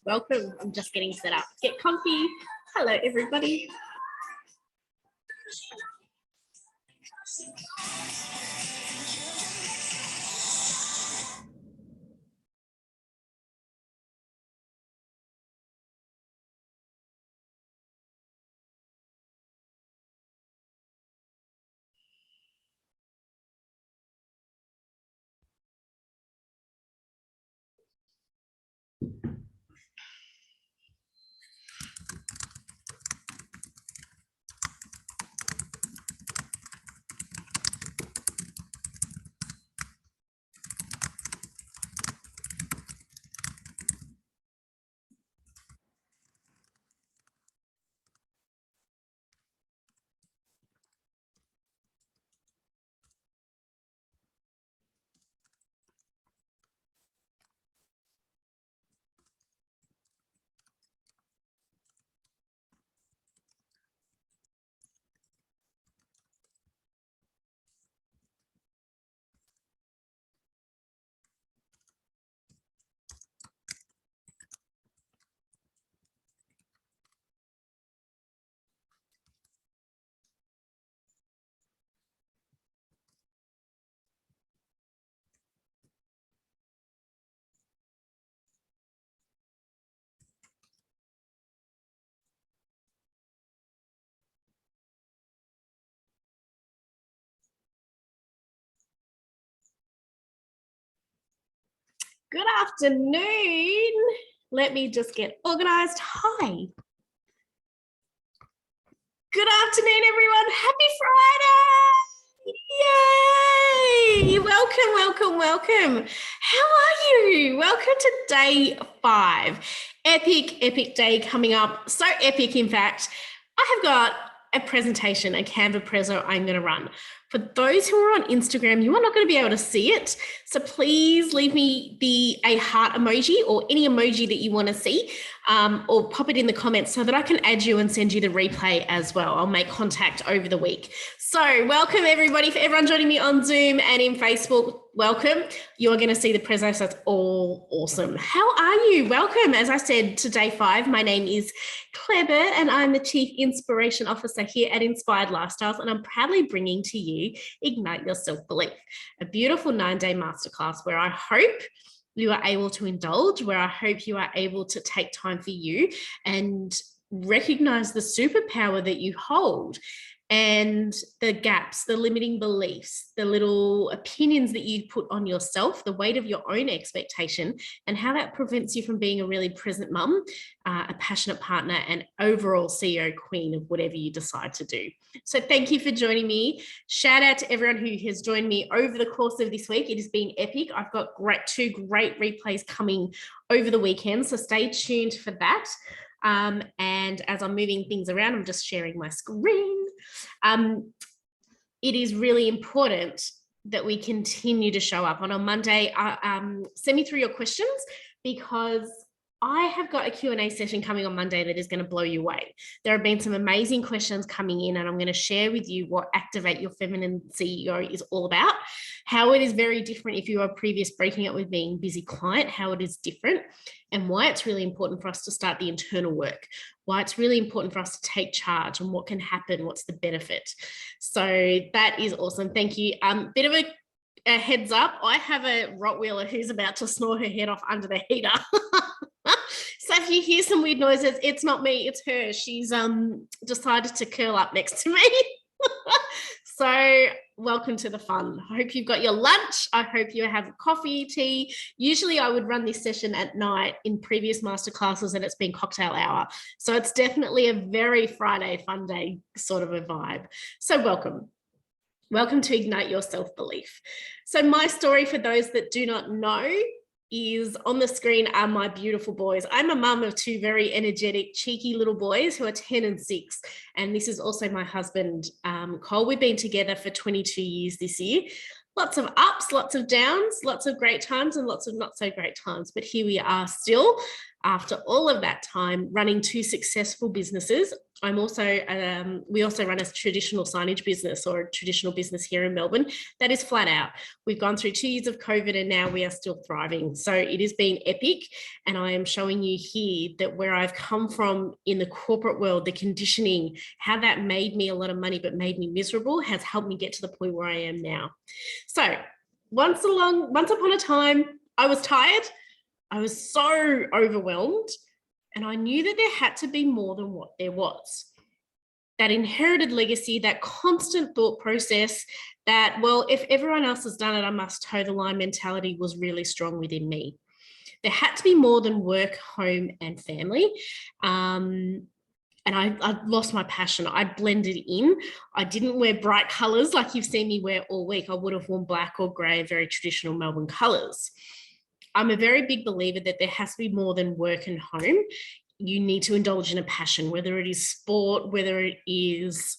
Welcome. I'm just getting set up. Get comfy. Hello, everybody. Good afternoon. Let me just get organized. Hi. Good afternoon, everyone. Happy Friday. Yay. Welcome, welcome, welcome. How are you? Welcome to day 5. Epic day coming up. So epic, in fact. I have got a presentation, a Canva prezzo I'm going to run. For those who are on Instagram, you are not going to be able to see it. So please leave me a heart emoji or any emoji that you want to see, or pop it in the comments so that I can add you and send you the replay as well. I'll make contact over the week. So welcome everybody. For everyone joining me on Zoom and in Facebook, welcome. You're going to see the prezzo, so it's all awesome. How are you? Welcome. As I said, to day 5, my name is Claire Bird and I'm the Chief Inspiration Officer here at Inspired Lifestyles, and I'm proudly bringing to you Ignite Your Self-Belief, a beautiful 9-day masterclass where I hope you are able to indulge, where I hope you are able to take time for you and recognize the superpower that you hold and the gaps, the limiting beliefs, the little opinions that you put on yourself, the weight of your own expectation, and how that prevents you from being a really present mum, a passionate partner, and overall CEO queen of whatever you decide to do. So thank you for joining me. Shout out to everyone who has joined me over the course of this week. It has been epic. I've got 2 great replays coming over the weekend, so stay tuned for that. And as I'm moving things around, I'm just sharing my screen. It is really important that we continue to show up. And on Monday, send me through your questions, because I have got a Q&A session coming on Monday that is going to blow you away. There have been some amazing questions coming in, and I'm going to share with you what Activate Your Feminine CEO is all about, how it is very different if you are a previous breaking up with being busy client, how it is different, and why it's really important for us to start the internal work, why it's really important for us to take charge and what can happen, what's the benefit. So that is awesome. Thank you. Bit of a heads up, I have a Rottweiler who's about to snore her head off under the heater. So if you hear some weird noises, it's not me, it's her. She's decided to curl up next to me. So welcome to the fun. I hope you've got your lunch. I hope you have coffee, tea. Usually I would run this session at night in previous masterclasses, and it's been cocktail hour. So it's definitely a very Friday fun day sort of a vibe. So welcome. Welcome to Ignite Your Self-Belief. So my story, for those that do not know, is on the screen are my beautiful boys. I'm a mum of 2 very energetic, cheeky little boys who are 10 and 6. And this is also my husband, Cole. We've been together for 22 years this year. Lots of ups, lots of downs, lots of great times and lots of not so great times. But here we are still. After all of that time running 2 successful businesses, I'm also we also run a traditional signage business, or a traditional business here in Melbourne that is flat out. We've gone through 2 years of COVID and now we are still thriving. So it has been epic, and I am showing you here that where I've come from in the corporate world, the conditioning, how that made me a lot of money but made me miserable, has helped me get to the point where I am now. So once upon a time, I was tired. I was so overwhelmed, and I knew that there had to be more than what there was. That inherited legacy, that constant thought process that, well, if everyone else has done it, I must toe the line mentality was really strong within me. There had to be more than work, home, and family. And I lost my passion. I blended in. I didn't wear bright colours like you've seen me wear all week. I would have worn black or grey, very traditional Melbourne colours. I'm a very big believer that there has to be more than work and home. You need to indulge in a passion, whether it is sport, whether it is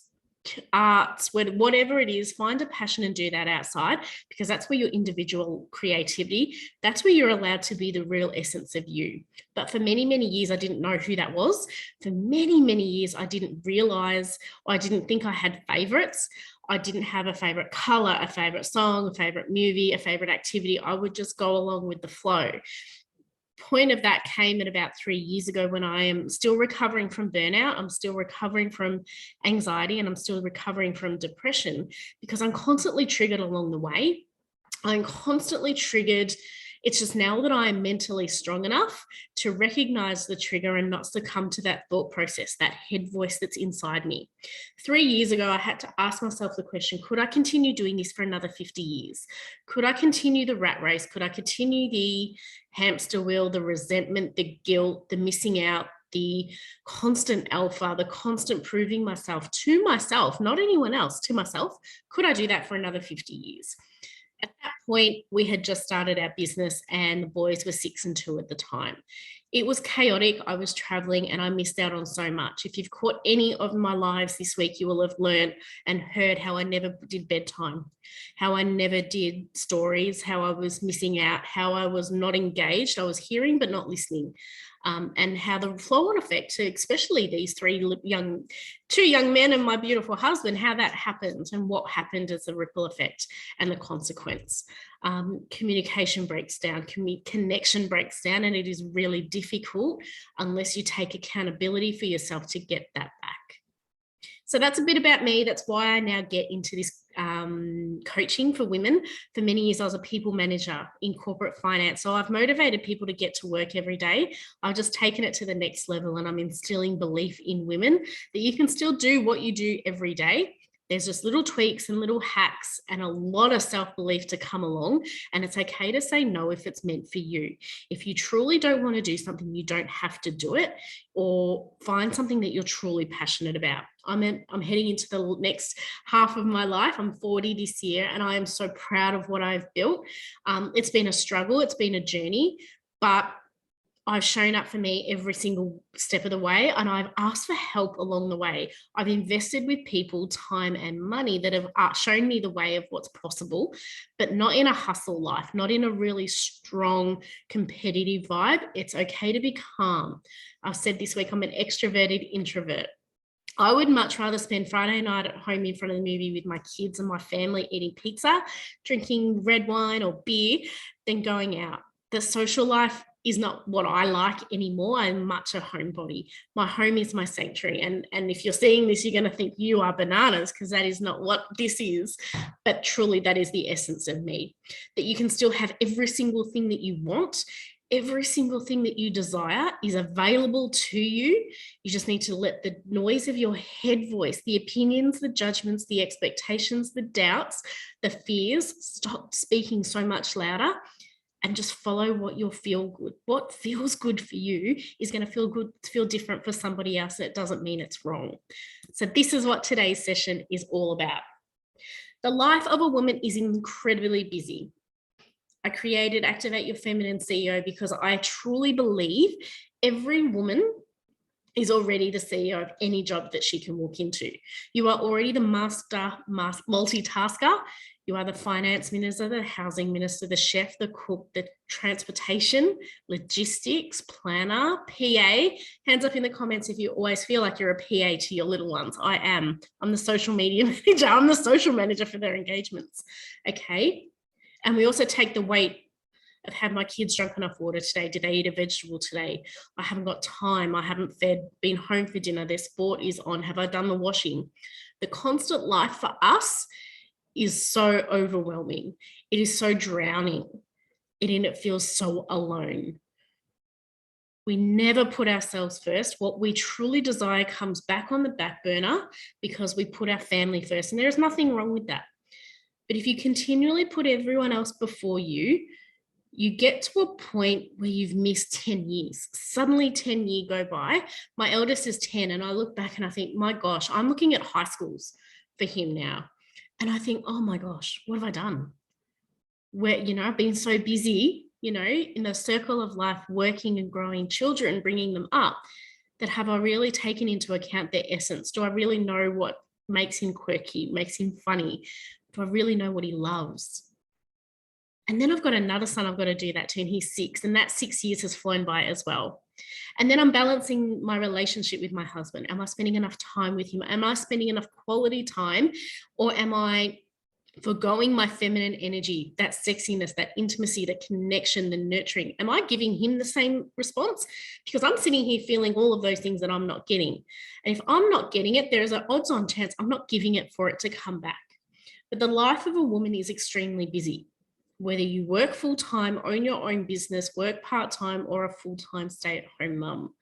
arts, whatever it is, find a passion and do that outside, because that's where your individual creativity, that's where you're allowed to be the real essence of you. But for many, many years, I didn't know who that was. For many, many years, I didn't realize, I didn't think I had favorites. I didn't have a favorite color, a favorite song, a favorite movie, a favorite activity. I would just go along with the flow. Point of that came at about 3 years ago, when I am still recovering from burnout. I'm still recovering from anxiety, and I'm still recovering from depression, because I'm constantly triggered along the way. I'm constantly triggered. It's just now that I am mentally strong enough to recognize the trigger and not succumb to that thought process, that head voice that's inside me. 3 years ago, I had to ask myself the question, could I continue doing this for another 50 years? Could I continue the rat race? Could I continue the hamster wheel, the resentment, the guilt, the missing out, the constant alpha, the constant proving myself to myself, not anyone else, to myself? Could I do that for another 50 years? At that point, we had just started our business, and the boys were 6 and 2 at the time. It was chaotic. I was traveling, and I missed out on so much. If you've caught any of my lives this week, you will have learned and heard how I never did bedtime, how I never did stories, how I was missing out, how I was not engaged. I was hearing but not listening. And how the flow-on effect, especially these two young men and my beautiful husband, how that happened and what happened as a ripple effect and the consequence. Communication breaks down, connection breaks down, and it is really difficult unless you take accountability for yourself to get that back. So that's a bit about me. That's why I now get into this coaching for women. For many years, I was a people manager in corporate finance. So I've motivated people to get to work every day. I've just taken it to the next level, and I'm instilling belief in women that you can still do what you do every day. There's just little tweaks and little hacks and a lot of self-belief to come along. And it's okay to say no if it's meant for you. If you truly don't want to do something, you don't have to do it, or find something that you're truly passionate about. I'm heading into the next half of my life. I'm 40 this year, and I am so proud of what I've built. It's been a struggle. It's been a journey, but I've shown up for me every single step of the way, and I've asked for help along the way. I've invested with people, time and money that have shown me the way of what's possible, but not in a hustle life, not in a really strong competitive vibe. It's okay to be calm. I've said this week, I'm an extroverted introvert. I would much rather spend Friday night at home in front of the movie with my kids and my family, eating pizza, drinking red wine or beer, than going out. The social life is not what I like anymore. I'm much a homebody. My home is my sanctuary. And if you're seeing this, you're going to think you are bananas, because that is not what this is. But truly, that is the essence of me, that you can still have every single thing that you want. Every single thing that you desire is available to you. You just need to let the noise of your head voice, the opinions, the judgments, the expectations, the doubts, the fears, stop speaking so much louder, and just follow what you'll feel good. What feels good for you is going to feel different for somebody else. It doesn't mean it's wrong. So this is what today's session is all about. The life of a woman is incredibly busy. I created Activate Your Feminine CEO because I truly believe every woman is already the CEO of any job that she can walk into. You are already the master multitasker. You are the finance minister, the housing minister, the chef, the cook, the transportation, logistics, planner, PA. Hands up in the comments if you always feel like you're a PA to your little ones. I am. I'm the social media manager. I'm the social manager for their engagements. Okay. And we also take the weight of, have my kids drunk enough water today? Did they eat a vegetable today? I haven't got time. I haven't been home for dinner. Their sport is on. Have I done the washing? The constant life for us is so overwhelming. It is so drowning. It feels so alone. We never put ourselves first. What we truly desire comes back on the back burner because we put our family first. And there's nothing wrong with that. But if you continually put everyone else before you, you get to a point where you've missed 10 years. Suddenly 10 years go by. My eldest is 10 and I look back and I think, my gosh, I'm looking at high schools for him now. And I think, oh my gosh, what have I done? Where, I've been so busy, in the circle of life, working and growing children, bringing them up, that have I really taken into account their essence? Do I really know what makes him quirky, makes him funny? Do I really know what he loves? And then I've got another son I've got to do that to, and he's 6, and that 6 years has flown by as well. And then I'm balancing my relationship with my husband. Am I spending enough time with him? Am I spending enough quality time? Or am I forgoing my feminine energy, that sexiness, that intimacy, that connection, the nurturing? Am I giving him the same response? Because I'm sitting here feeling all of those things that I'm not getting. And if I'm not getting it, there's an odds-on chance I'm not giving it for it to come back. But the life of a woman is extremely busy. Whether you work full-time, own your own business, work part-time, or a full-time stay-at-home mum,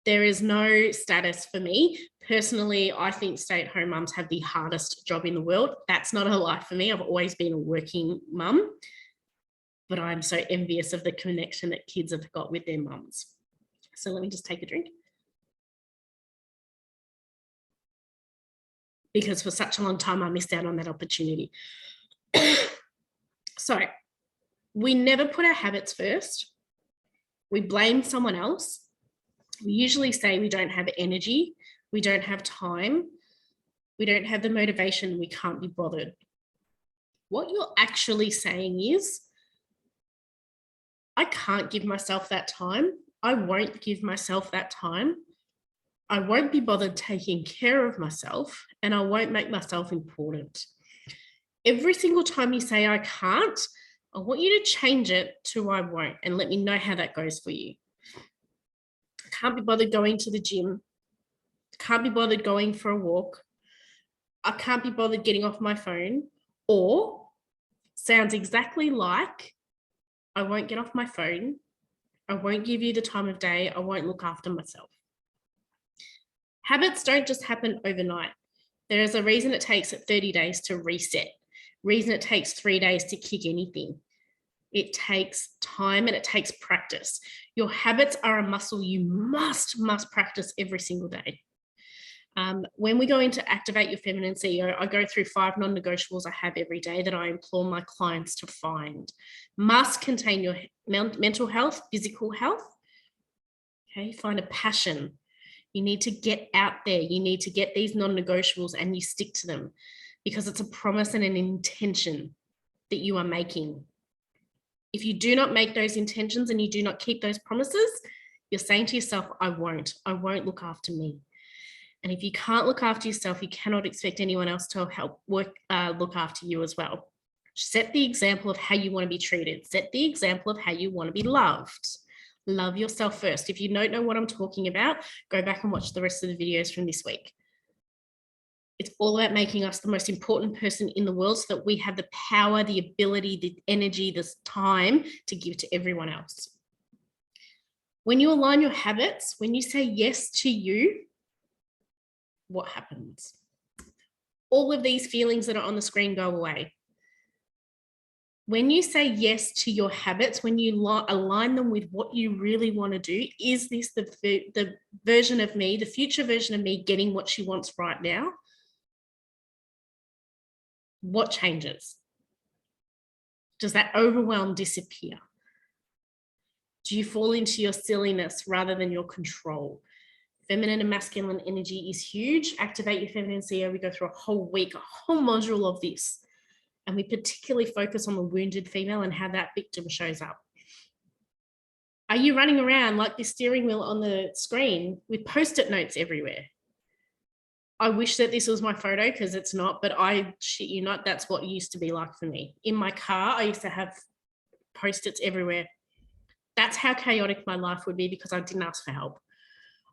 there is no status for me. Personally, I think stay-at-home mums have the hardest job in the world. That's not a life for me. I've always been a working mum, but I'm so envious of the connection that kids have got with their mums. So let me just take a drink. Because for such a long time, I missed out on that opportunity. So we never put our habits first. We blame someone else. We usually say we don't have energy, we don't have time, we don't have the motivation, we can't be bothered. What you're actually saying is, I can't give myself that time. I won't give myself that time. I won't be bothered taking care of myself, and I won't make myself important. Every single time you say I can't, I want you to change it to I won't, and let me know how that goes for you. I can't be bothered going to the gym. Can't be bothered going for a walk. I can't be bothered getting off my phone. Or sounds exactly like, I won't get off my phone. I won't give you the time of day. I won't look after myself. Habits don't just happen overnight. There is a reason it takes 30 days to reset. Reason it takes 3 days to kick anything. It takes time and it takes practice. Your habits are a muscle you must practice every single day. When we go into Activate Your Feminine CEO, I go through 5 non-negotiables I have every day that I implore my clients to find. Must contain your mental health, physical health. Okay, find a passion. You need to get out there. You need to get these non-negotiables and you stick to them, because it's a promise and an intention that you are making. If you do not make those intentions and you do not keep those promises, you're saying to yourself, I won't look after me. And if you can't look after yourself, you cannot expect anyone else to help look after you as well. Set the example of how you want to be treated. Set the example of how you want to be loved. Love yourself first. If you don't know what I'm talking about, go back and watch the rest of the videos from this week. It's all about making us the most important person in the world so that we have the power, the ability, the energy, this time to give to everyone else. When you align your habits, when you say yes to you, what happens? All of these feelings that are on the screen go away. When you say yes to your habits, when you align them with what you really want to do, is this the version of me, the future version of me getting what she wants right now? What changes? Does that overwhelm disappear? Do you fall into your silliness rather than your control? Feminine and masculine energy is huge. Activate Your Feminine CEO. We go through a whole week, a whole module of this. And we particularly focus on the wounded female and how that victim shows up. Are you running around like the steering wheel on the screen with Post-it notes everywhere? I wish that this was my photo because it's not, but I shit you not, that's what it used to be like for me. In my car, I used to have Post-its everywhere. That's how chaotic my life would be because I didn't ask for help.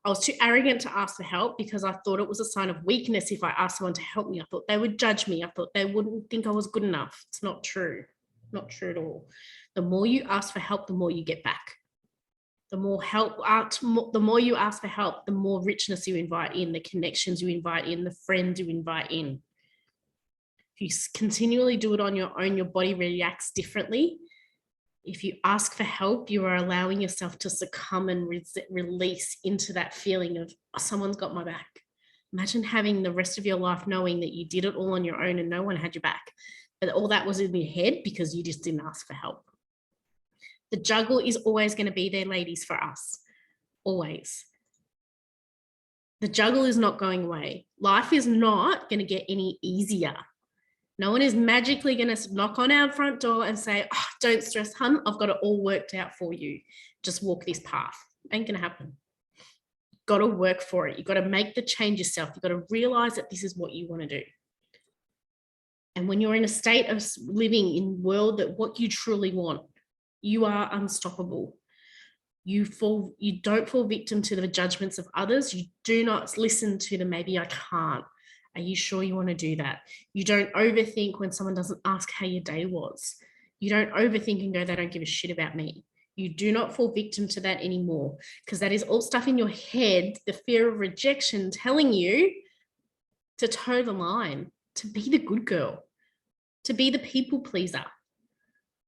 I was too arrogant to ask for help because I thought it was a sign of weakness if I asked someone to help me. I thought they would judge me. I thought they wouldn't think I was good enough. It's not true. Not true at all. The more you ask for help, the more you get back. The more you ask for help, the more richness you invite in, the connections you invite in, the friends you invite in. If you continually do it on your own, your body reacts differently. If you ask for help, you are allowing yourself to succumb and release into that feeling of, oh, someone's got my back. Imagine having the rest of your life knowing that you did it all on your own and no one had your back. But all that was in your head because you just didn't ask for help. The juggle is always going to be there, ladies, for us. Always. The juggle is not going away. Life is not going to get any easier. No one is magically going to knock on our front door and say, oh, don't stress, hun, I've got it all worked out for you. Just walk this path. Ain't going to happen. You've got to work for it. You've got to make the change yourself. You've got to realize that this is what you want to do. And when you're in a state of living in a world that what you truly want, you are unstoppable. You don't fall victim to the judgments of others. You do not listen to the maybe I can't. Are you sure you want to do that? You don't overthink when someone doesn't ask how your day was. You don't overthink and go, they don't give a shit about me. You do not fall victim to that anymore because that is all stuff in your head, the fear of rejection telling you to toe the line, to be the good girl, to be the people pleaser.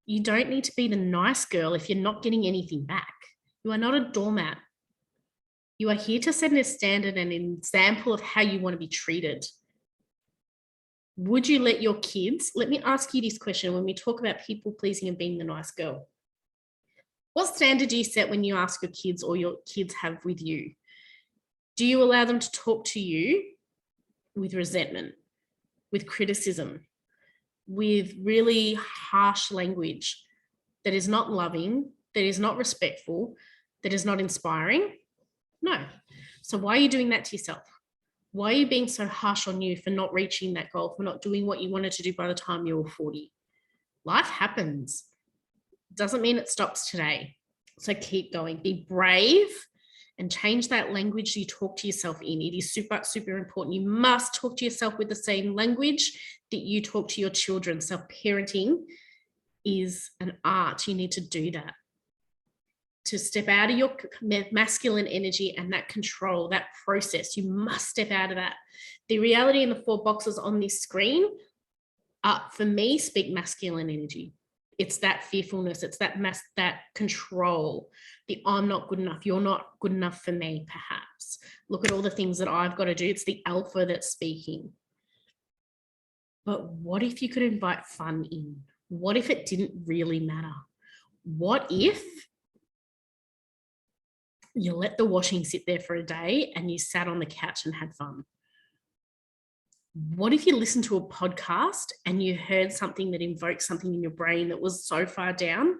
You don't need to be the nice girl if you're not getting anything back. You are not a doormat. You are here to set a standard and an example of how you want to be treated. Would you let your kids, let me ask you this question when we talk about people pleasing and being the nice girl. What standard do you set when you ask your kids or your kids have with you? Do you allow them to talk to you with resentment, with criticism, with really harsh language that is not loving, that is not respectful, that is not inspiring? No. So why are you doing that to yourself? Why are you being so harsh on you for not reaching that goal, for not doing what you wanted to do by the time you were 40? Life happens. Doesn't mean it stops today. So keep going. Be brave and change that language you talk to yourself in. It is super, super important. You must talk to yourself with the same language that you talk to your children. Self-parenting is an art. You need to do that. To step out of your masculine energy and that control, that process, you must step out of that. The reality in the 4 boxes on this screen, for me, speak masculine energy. It's that fearfulness, it's that control, the I'm not good enough, you're not good enough for me, perhaps. Look at all the things that I've got to do. It's the alpha that's speaking. But what if you could invite fun in? What if it didn't really matter? What if you let the washing sit there for a day and you sat on the couch and had fun? What if you listened to a podcast and you heard something that invoked something in your brain that was so far down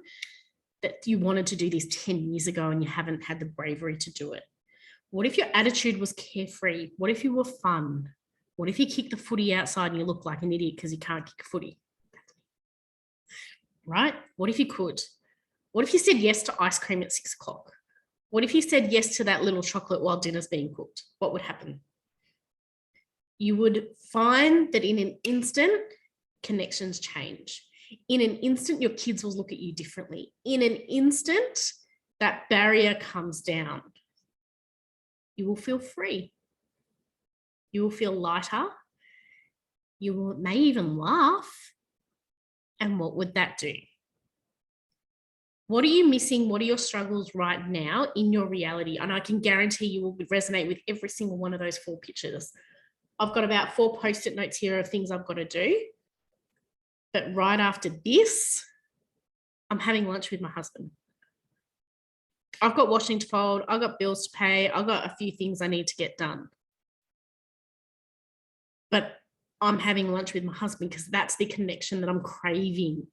that you wanted to do this 10 years ago and you haven't had the bravery to do it? What if your attitude was carefree? What if you were fun? What if you kicked the footy outside and you look like an idiot because you can't kick a footy? Right? What if you could? What if you said yes to ice cream at 6 o'clock? What if you said yes to that little chocolate while dinner's being cooked? What would happen? You would find that in an instant, connections change. In an instant, your kids will look at you differently. In an instant, that barrier comes down. You will feel free. You will feel lighter. You may even laugh. And what would that do? What are you missing? What are your struggles right now in your reality? And I can guarantee you will resonate with every single one of those 4 pictures. I've got about 4 Post-it notes here of things I've got to do. But right after this, I'm having lunch with my husband. I've got washing to fold. I've got bills to pay. I've got a few things I need to get done. But I'm having lunch with my husband because that's the connection that I'm craving.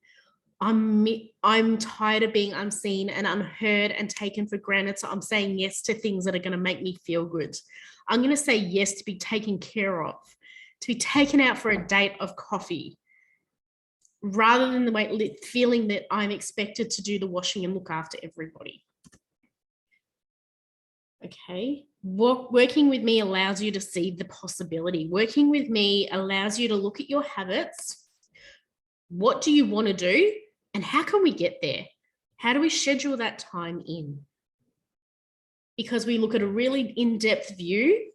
I'm tired of being unseen and unheard and taken for granted. So I'm saying yes to things that are going to make me feel good. I'm going to say yes to be taken care of, to be taken out for a date of coffee, rather than the feeling that I'm expected to do the washing and look after everybody. Okay. Working with me allows you to see the possibility. Working with me allows you to look at your habits. What do you want to do? And how can we get there? How do we schedule that time in? Because we look at a really in-depth view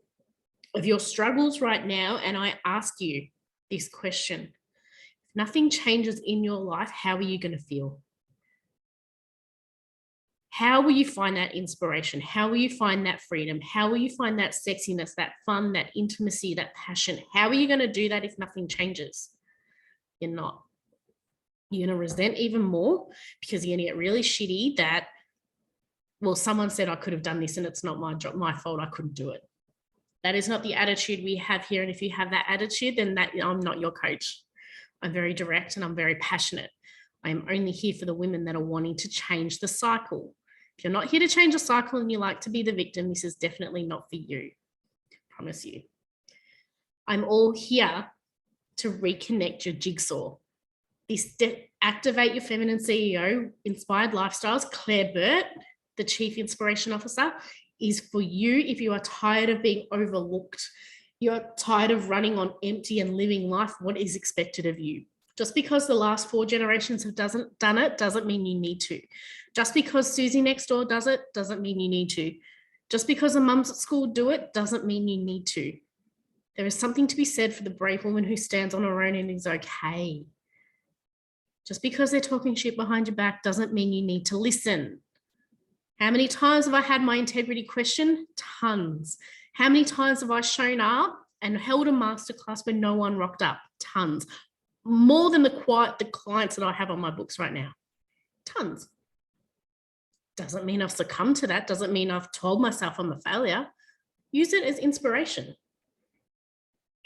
of your struggles right now, and I ask you this question. If nothing changes in your life, how are you going to feel? How will you find that inspiration? How will you find that freedom? How will you find that sexiness, that fun, that intimacy, that passion? How are you going to do that if nothing changes? You're not. You're going to resent even more because you're going to get really shitty that, well, someone said I could have done this and it's not my job, my fault, I couldn't do it. That is not the attitude we have here. And if you have that attitude, then I'm not your coach. I'm very direct and I'm very passionate. I am only here for the women that are wanting to change the cycle. If you're not here to change the cycle and you like to be the victim, this is definitely not for you. I promise you. I'm all here to reconnect your jigsaw. This Activate Your Feminine CEO, Inspired Lifestyles, Claire Burt, the Chief Inspiration Officer, is for you if you are tired of being overlooked. You're tired of running on empty and living life what is expected of you. Just because the last 4 generations have done it doesn't mean you need to. Just because Susie next door does it doesn't mean you need to. Just because the mums at school do it doesn't mean you need to. There is something to be said for the brave woman who stands on her own and is okay. Just because they're talking shit behind your back doesn't mean you need to listen. How many times have I had my integrity questioned? Tons. How many times have I shown up and held a masterclass where no one rocked up? Tons. More than the clients that I have on my books right now. Tons. Doesn't mean I've succumbed to that. Doesn't mean I've told myself I'm a failure. Use it as inspiration.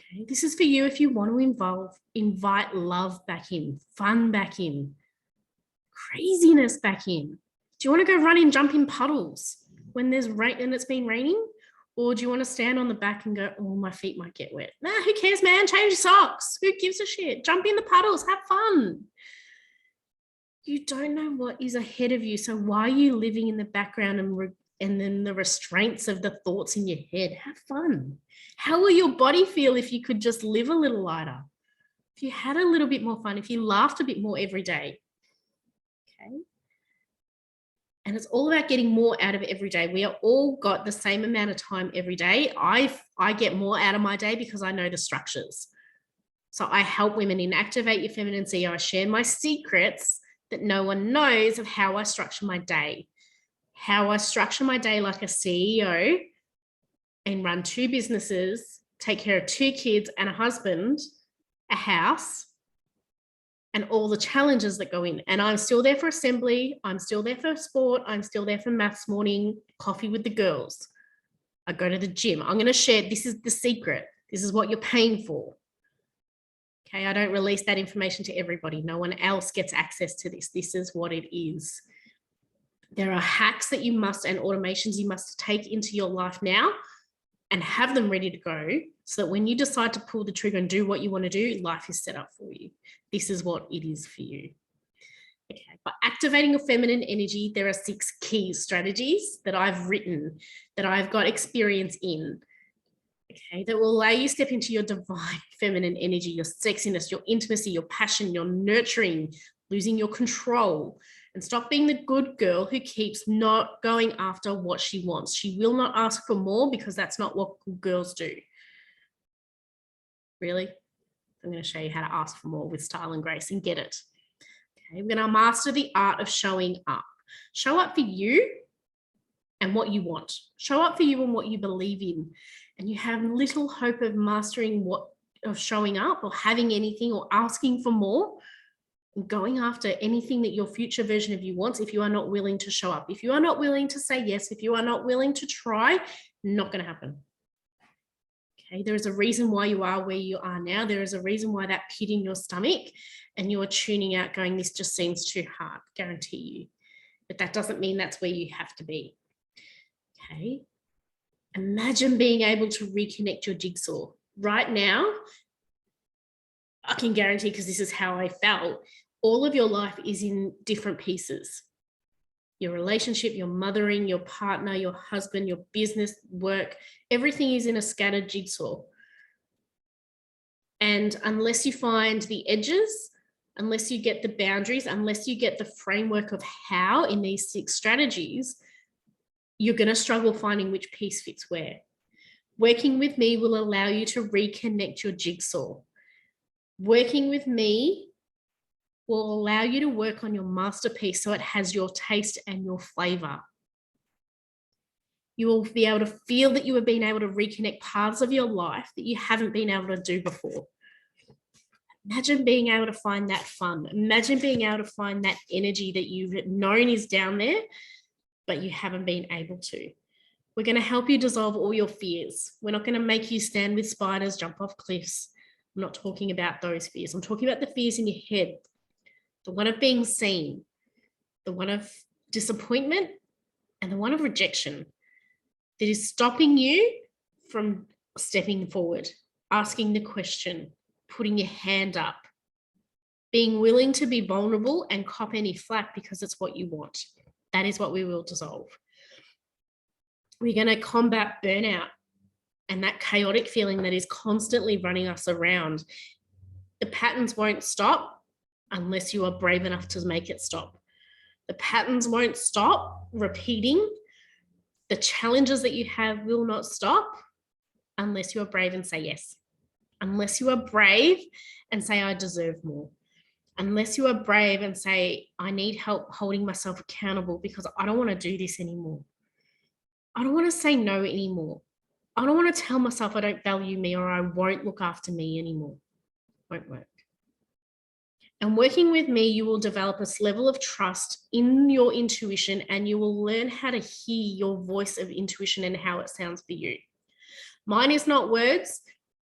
Okay, this is for you if you want to invite love back in, fun back in, craziness back in. Do you want to go run and jump in puddles when there's rain and it's been raining? Or do you want to stand on the back and go, oh, my feet might get wet? Nah, who cares, man? Change your socks. Who gives a shit? Jump in the puddles. Have fun. You don't know what is ahead of you. So why are you living in the background and then the restraints of the thoughts in your head? Have fun. How will your body feel if you could just live a little lighter? If you had a little bit more fun, if you laughed a bit more every day. Okay. And it's all about getting more out of every day. We are all got the same amount of time every day. I get more out of my day because I know the structures. So I help women in Activate Your Feminine CEO. I share my secrets that no one knows of how I structure my day. How I structure my day like a CEO and run 2 businesses, take care of 2 kids and a husband, a house, and all the challenges that go in. And I'm still there for assembly. I'm still there for sport. I'm still there for maths morning, coffee with the girls. I go to the gym. I'm going to share, this is the secret. This is what you're paying for. Okay, I don't release that information to everybody. No one else gets access to this. This is what it is. There are hacks that you must and automations you must take into your life now and have them ready to go so that when you decide to pull the trigger and do what you want to do, life is set up for you. This is what it is for you. Okay, by activating your feminine energy, there are 6 key strategies that I've written, that I've got experience in, okay, that will allow you to step into your divine feminine energy, your sexiness, your intimacy, your passion, your nurturing, losing your control, and stop being the good girl who keeps not going after what she wants. She will not ask for more because that's not what good girls do. Really? I'm going to show you how to ask for more with style and grace and get it. Okay, we're going to master the art of showing up. Show up for you and what you want. Show up for you and what you believe in. And you have little hope of mastering of showing up or having anything or asking for more, and going after anything that your future version of you wants if you are not willing to show up. If you are not willing to say yes, if you are not willing to try, not going to happen. Okay, there is a reason why you are where you are now. There is a reason why that pit in your stomach and you're tuning out going, this just seems too hard, guarantee you. But that doesn't mean that's where you have to be. Okay. Imagine being able to reconnect your jigsaw. Right now, I can guarantee, because this is how I felt, all of your life is in different pieces. Your relationship, your mothering, your partner, your husband, your business, work, everything is in a scattered jigsaw. And unless you find the edges, unless you get the boundaries, unless you get the framework of how in these 6 strategies, you're going to struggle finding which piece fits where. Working with me will allow you to reconnect your jigsaw. Working with me will allow you to work on your masterpiece so it has your taste and your flavor. You will be able to feel that you have been able to reconnect parts of your life that you haven't been able to do before. Imagine being able to find that fun. Imagine being able to find that energy that you've known is down there, but you haven't been able to. We're going to help you dissolve all your fears. We're not going to make you stand with spiders, jump off cliffs. I'm not talking about those fears. I'm talking about the fears in your head. The one of being seen, the one of disappointment, and the one of rejection that is stopping you from stepping forward, asking the question, putting your hand up, being willing to be vulnerable and cop any flack because it's what you want. That is what we will dissolve. We're going to combat burnout and that chaotic feeling that is constantly running us around. The patterns won't stop unless you are brave enough to make it stop. The patterns won't stop repeating. The challenges that you have will not stop unless you are brave and say yes. Unless you are brave and say, I deserve more. Unless you are brave and say, I need help holding myself accountable because I don't want to do this anymore. I don't want to say no anymore. I don't want to tell myself I don't value me or I won't look after me anymore. Won't work. And working with me, you will develop a level of trust in your intuition and you will learn how to hear your voice of intuition and how it sounds for you. Mine is not words.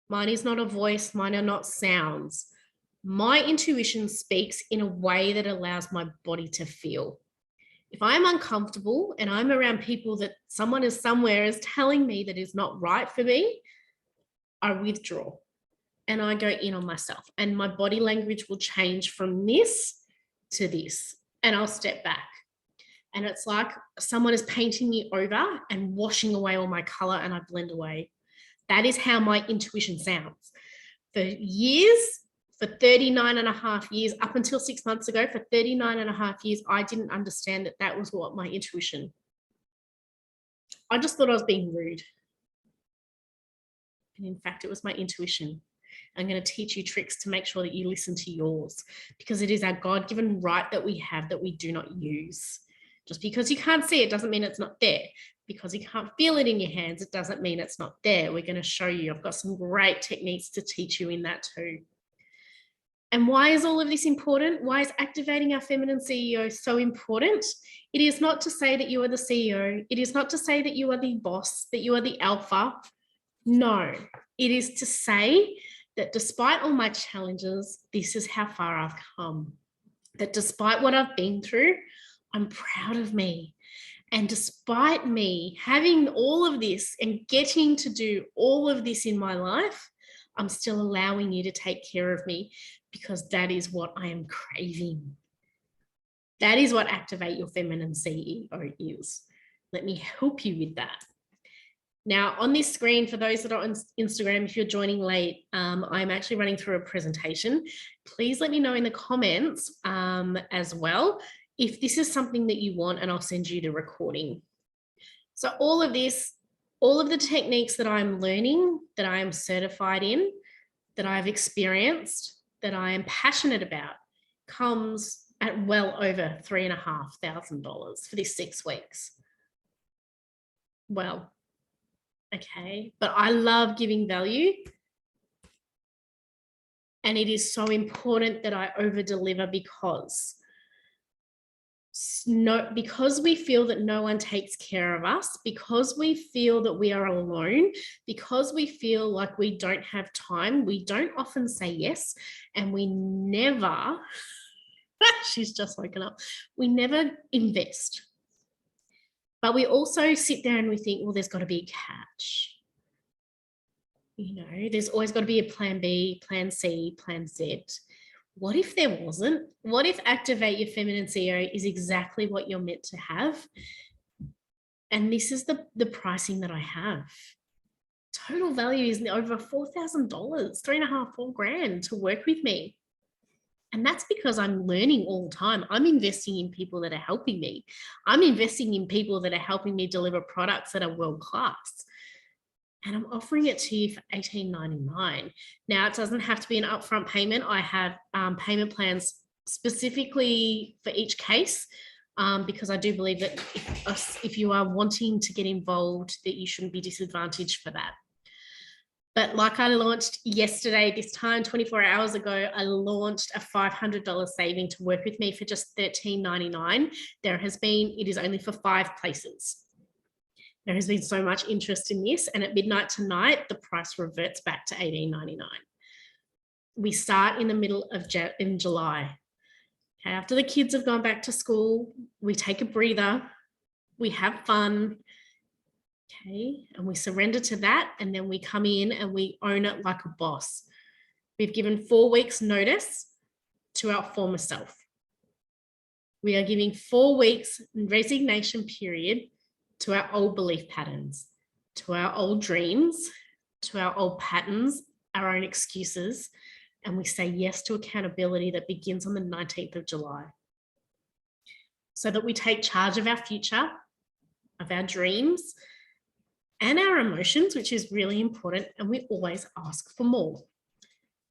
Mine is not a voice. Mine are not sounds. My intuition speaks in a way that allows my body to feel. If I'm uncomfortable and I'm around people that someone is somewhere is telling me that is not right for me, I withdraw and I go in on myself and my body language will change from this to this and I'll step back. And it's like someone is painting me over and washing away all my color and I blend away. That is how my intuition sounds. For years, for 39 and a half years, up until 6 months ago, for 39 and a half years, I didn't understand that that was what my intuition. I just thought I was being rude. And in fact, it was my intuition. I'm going to teach you tricks to make sure that you listen to yours because it is our God-given right that we have that we do not use. Just because you can't see it doesn't mean it's not there. Because you can't feel it in your hands, it doesn't mean it's not there. We're going to show you. I've got some great techniques to teach you in that too. And why is all of this important? Why is activating our feminine CEO so important? It is not to say that you are the CEO. It is not to say that you are the boss, that you are the alpha. No, it is to say that despite all my challenges, this is how far I've come. That despite what I've been through, I'm proud of me. And despite me having all of this and getting to do all of this in my life, I'm still allowing you to take care of me because that is what I am craving. That is what Activate Your Feminine CEO is. Let me help you with that. Now, on this screen, for those that are on Instagram, if you're joining late, I'm actually running through a presentation. Please let me know in the comments as well if this is something that you want, and I'll send you the recording. So all of this, all of the techniques that I'm learning, that I am certified in, that I've experienced, that I am passionate about, comes at well over $3,500 for this 6 weeks. Well, okay, but I love giving value. And it is so important that I over deliver because No, because we feel that no one takes care of us, because we feel that we are alone, because we feel like we don't have time, we don't often say yes, and we never, she's just woken up, we never invest. But we also sit there and we think, well, there's got to be a catch. You know, there's always got to be a plan B, plan C, plan Z. What if there wasn't? What if Activate Your Feminine CEO is exactly what you're meant to have? And this is the pricing that I have. Total value is over $4,000, $3.5, $4,000 to work with me. And that's because I'm learning all the time. I'm investing in people that are helping me. I'm investing in people that are helping me deliver products that are world-class. And I'm offering it to you for $18.99. Now, it doesn't have to be an upfront payment. I have payment plans specifically for each case, because I do believe that if you are wanting to get involved, that you shouldn't be disadvantaged for that. But like I launched yesterday, this time, 24 hours ago, I launched a $500 saving to work with me for just $13.99. It is only for 5 places. There has been so much interest in this, and at midnight tonight, the price reverts back to $18.99. We start in the middle of July. Okay, after the kids have gone back to school, we take a breather, we have fun, okay, and we surrender to that, and then we come in and we own it like a boss. We've given 4 weeks notice to our former self. We are giving 4 weeks resignation period to our old belief patterns, to our old dreams, to our old patterns, our own excuses, and we say yes to accountability that begins on the 19th of July. So that we take charge of our future, of our dreams, and our emotions, which is really important, and we always ask for more.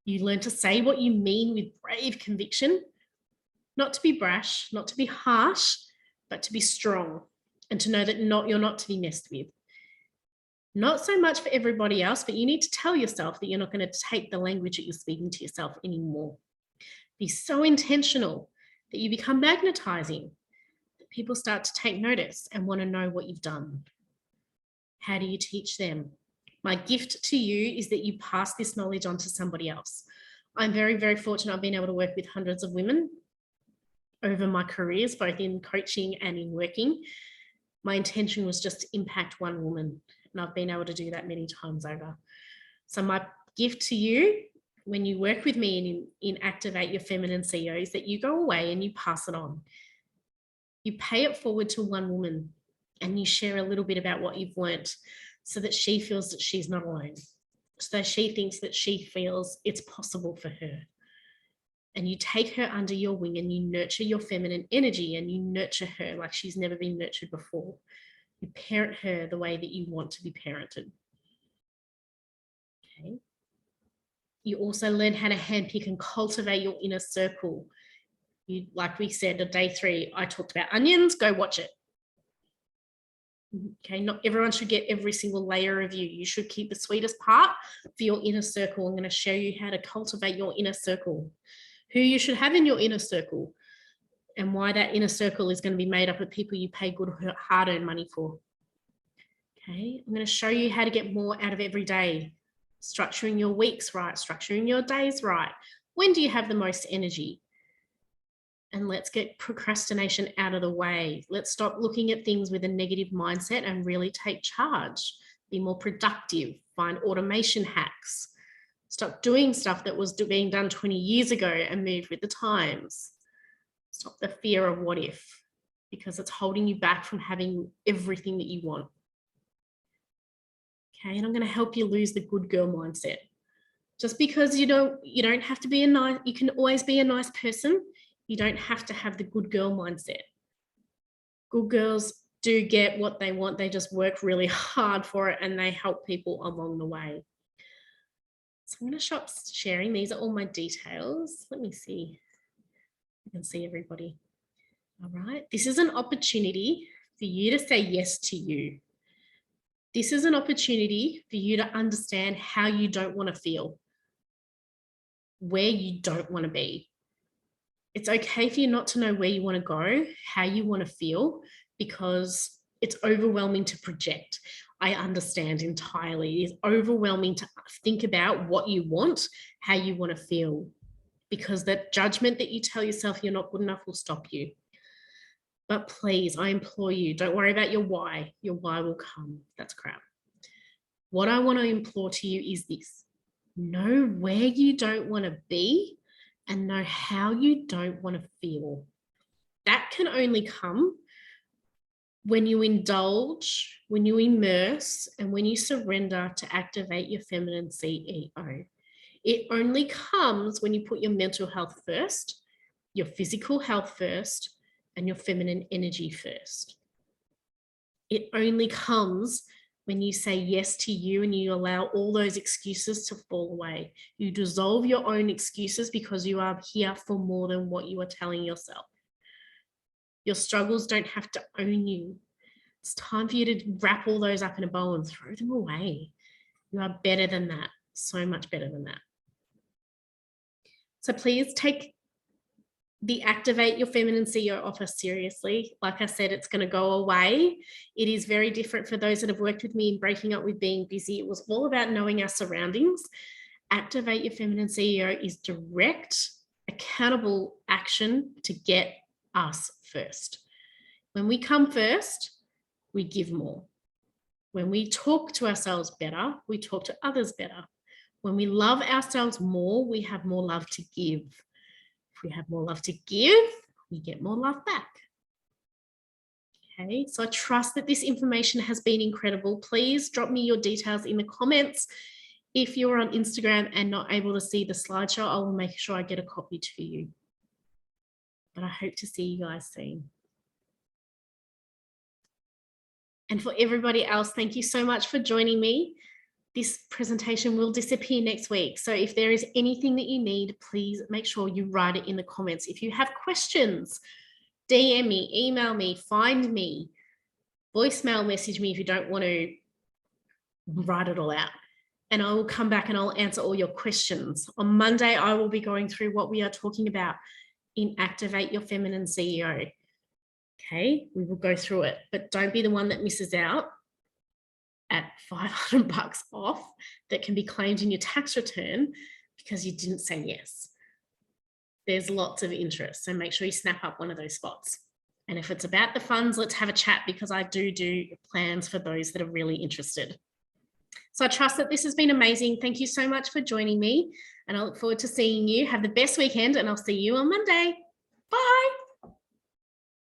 You learn to say what you mean with brave conviction, not to be brash, not to be harsh, but to be strong, and to know that you're not to be messed with. Not so much for everybody else, but you need to tell yourself that you're not going to take the language that you're speaking to yourself anymore. Be so intentional that you become magnetizing, that people start to take notice and want to know what you've done. How do you teach them? My gift to you is that you pass this knowledge on to somebody else. I'm very, very fortunate. I've been able to work with hundreds of women over my careers, both in coaching and in working. My intention was just to impact one woman, and I've been able to do that many times over. So my gift to you when you work with me in Activate Your Feminine CEO is that you go away and you pass it on. You pay it forward to one woman and you share a little bit about what you've learned so that she feels that she's not alone. So she thinks that she feels it's possible for her. And you take her under your wing and you nurture your feminine energy and you nurture her like she's never been nurtured before. You parent her the way that you want to be parented. Okay. You also learn how to handpick and cultivate your inner circle. Like we said, on day 3, I talked about onions. Go watch it. Okay, not everyone should get every single layer of you. You should keep the sweetest part for your inner circle. I'm going to show you how to cultivate your inner circle, who you should have in your inner circle, and why that inner circle is going to be made up of people you pay good, hard-earned money for. Okay, I'm going to show you how to get more out of every day, structuring your weeks right, structuring your days right. When do you have the most energy? And let's get procrastination out of the way. Let's stop looking at things with a negative mindset and really take charge. Be more productive, find automation hacks. Stop doing stuff that was being done 20 years ago and move with the times. Stop the fear of what if, because it's holding you back from having everything that you want. Okay, and I'm going to help you lose the good girl mindset. Just because you don't have to be you can always be a nice person. You don't have to have the good girl mindset. Good girls do get what they want. They just work really hard for it and they help people along the way. So I'm going to stop sharing. These are all my details. Let me see. I can see everybody. All right. This is an opportunity for you to say yes to you. This is an opportunity for you to understand how you don't want to feel, where you don't want to be. It's okay for you not to know where you want to go, how you want to feel, because it's overwhelming to project. I understand entirely. It is overwhelming to think about what you want, how you want to feel, because that judgment that you tell yourself you're not good enough will stop you. But please, I implore you, don't worry about your why. Your why will come. That's crap. What I want to implore to you is this: know where you don't want to be and know how you don't want to feel. That can only come when you indulge, when you immerse, and when you surrender to activate your feminine CEO. It only comes when you put your mental health first, your physical health first, and your feminine energy first. It only comes when you say yes to you and you allow all those excuses to fall away. You dissolve your own excuses because you are here for more than what you are telling yourself. Your struggles don't have to own you. It's time for you to wrap all those up in a bow and throw them away. You are better than that, so much better than that. So please take the Activate Your Feminine CEO offer seriously. Like I said, it's going to go away. It is very different for those that have worked with me in Breaking Up with Being Busy. It was all about knowing our surroundings. Activate Your Feminine CEO is direct, accountable action to get us first. When we come first, we give more. When we talk to ourselves better, we talk to others better. When we love ourselves more, we have more love to give. If we have more love to give, we get more love back. Okay, so I trust that this information has been incredible. Please drop me your details in the comments. If you're on Instagram and not able to see the slideshow, I will make sure I get a copy to you. But I hope to see you guys soon. And for everybody else, thank you so much for joining me. This presentation will disappear next week. So if there is anything that you need, please make sure you write it in the comments. If you have questions, DM me, email me, find me, voicemail message me if you don't want to write it all out. And I will come back and I'll answer all your questions. On Monday, I will be going through what we are talking about in Activate Your Feminine CEO. Okay, we will go through it, but don't be the one that misses out at $500 off that can be claimed in your tax return because you didn't say yes. There's lots of interest, so make sure you snap up one of those spots. And if it's about the funds, let's have a chat, because I do plans for those that are really interested. So I trust that this has been amazing. Thank you so much for joining me, and I look forward to seeing you. Have the best weekend, and I'll see you on Monday. Bye.